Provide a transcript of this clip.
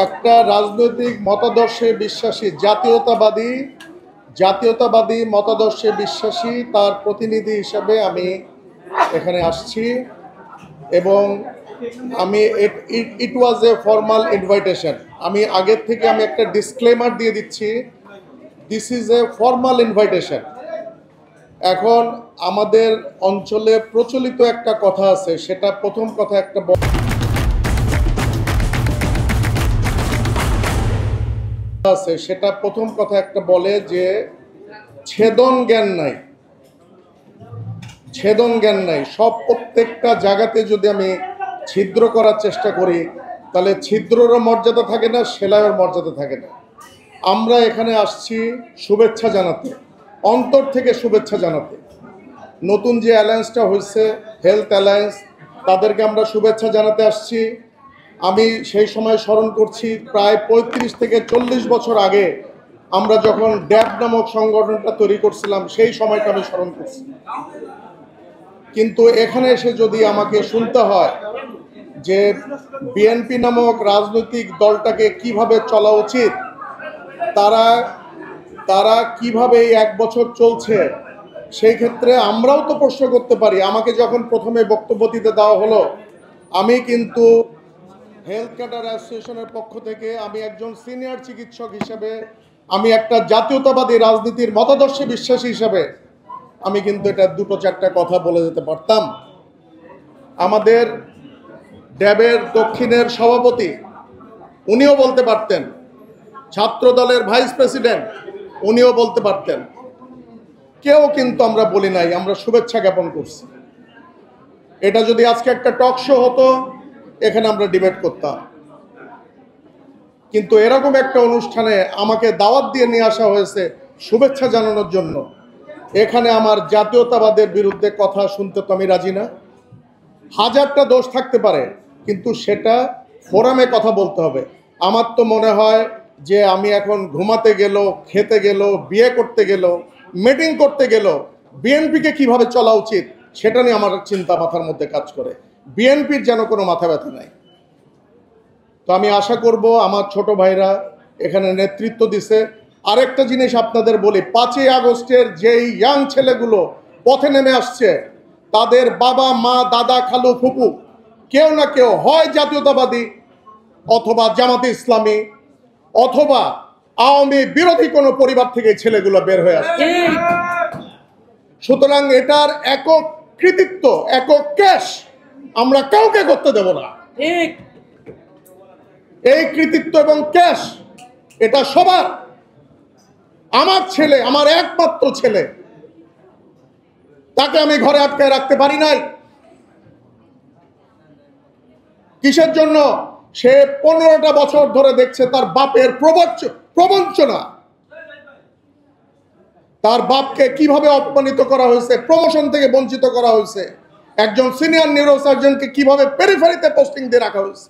একটা রাজনৈতিক মতাদর্শে বিশ্বাসী, জাতীয়তাবাদী মতাদর্শে বিশ্বাসী তার প্রতিনিধি হিসেবে আমি এখানে আসছি এবং আমি ইট ওয়াজ এ ফর্মাল ইনভাইটেশন। আমি আগের থেকে আমি একটা ডিসক্লেমার দিয়ে দিচ্ছি, this is a formal invitation. এখন আমাদের অঞ্চলে প্রচলিত একটা কথা আছে, সেটা প্রথম কথা একটা বলে যে ছেদন জ্ঞান নাই। সব প্রত্যেকটা জায়গাতে যদি আমি ছিদ্র করার চেষ্টা করি তাহলে ছিদ্ররও মর্যাদা থাকে না, সেলাইয়ের মর্যাদা থাকে না। আমরা এখানে আসছি শুভেচ্ছা জানাতে, অন্তর থেকে শুভেচ্ছা জানাতে। নতুন যে অ্যালায়েন্সটা হয়েছে হেলথ অ্যালায়েন্স, তাদেরকে আমরা শুভেচ্ছা জানাতে আসছি। আমি সেই সময় স্মরণ করছি প্রায় 35 থেকে 40 বছর আগে আমরা যখন ড্যাব নামক সংগঠনটা তৈরি করছিলাম, সেই সময়টা আমি স্মরণ করছি। কিন্তু এখানে এসে যদি আমাকে শুনতে হয় যে বিএনপি নামক রাজনৈতিক দলটাকে কিভাবে চলা উচিত, তারা কিভাবে এই 1 বছর চলছে, সেই ক্ষেত্রে আমরাও তো প্রশ্ন করতে পারি। আমাকে যখন প্রথমে বক্তব্য দিতে দেওয়া হলো, আমি কিন্তু হেলথ ক্যাডার অ্যাসোসিয়েশনের পক্ষ থেকে আমি একজন সিনিয়র চিকিৎসক হিসেবে, আমি একটা জাতীয়তাবাদী রাজনীতির মতাদর্শে বিশ্বাসী হিসেবে আমি কিন্তু এটা 2-4টা কথা বলে যেতে পারতাম। আমাদের ড্যাবের দক্ষিণের সভাপতি উনিও বলতে পারতেন, ছাত্র দলের ভাইস প্রেসিডেন্ট উনিও বলতে পারতেন। কেউ কিন্তু আমরা বলি নাই, আমরা শুভেচ্ছা জ্ঞাপন করছি। এটা যদি আজকে একটা টক শো হতো, এখানে আমরা ডিবেট করতাম। কিন্তু এরকম একটা অনুষ্ঠানে আমাকে দাওয়াত দিয়ে নিয়ে আসা হয়েছে শুভেচ্ছা জানানোর জন্য। এখানে আমার জাতীয়তাবাদের বিরুদ্ধে কথা শুনতে তো আমি রাজি না। হাজারটা দোষ থাকতে পারে, কিন্তু সেটা ফোরামে কথা বলতে হবে। আমার তো মনে হয় যে আমি এখন ঘুমাতে গেল, খেতে গেল, বিয়ে করতে গেল, মিটিং করতে গেল, বিএনপিকে কিভাবে চলা উচিত সেটা নিয়ে আমার চিন্তা মাথার মধ্যে কাজ করে। বিএনপির যেন কোনো মাথা ব্যথা নাই। তো আমি আশা করব আমার ছোট ভাইরা এখানে নেতৃত্ব দিছে। আরেকটা জিনিস আপনাদের বলি, 5ই আগস্টের যেই ইয়াং ছেলেগুলো পথে নেমে আসছে, তাদের বাবা মা দাদা খালু ফুপু কেউ না কেউ হয় জাতীয়তাবাদী, অথবা জামাতে ইসলামী, অথবা আওয়ামী বিরোধী কোনো পরিবার থেকে ছেলেগুলো বের হয়ে আসছে। সুতরাং এটার একক কৃতিত্ব, একক ক্যাশ আমরা কাউকে করতে দেব না। এই কৃতিত্ব এবং ক্যাশ এটা সবার। আমার ছেলে, আমার একমাত্র ছেলে, তাকে আমি ঘরে আটকায় রাখতে পারি নাই। কিসের জন্য? সে 15টা বছর ধরে দেখছে তার বাপের প্রবঞ্চনা, তার বাপকে কিভাবে অপমানিত করা হয়েছে, প্রমোশন থেকে বঞ্চিত করা হয়েছে, একজন সিনিয়র নিউরোসার্জনকে কিভাবে পেরিফেরিতে পোস্টিং দিয়ে রাখা হয়েছে।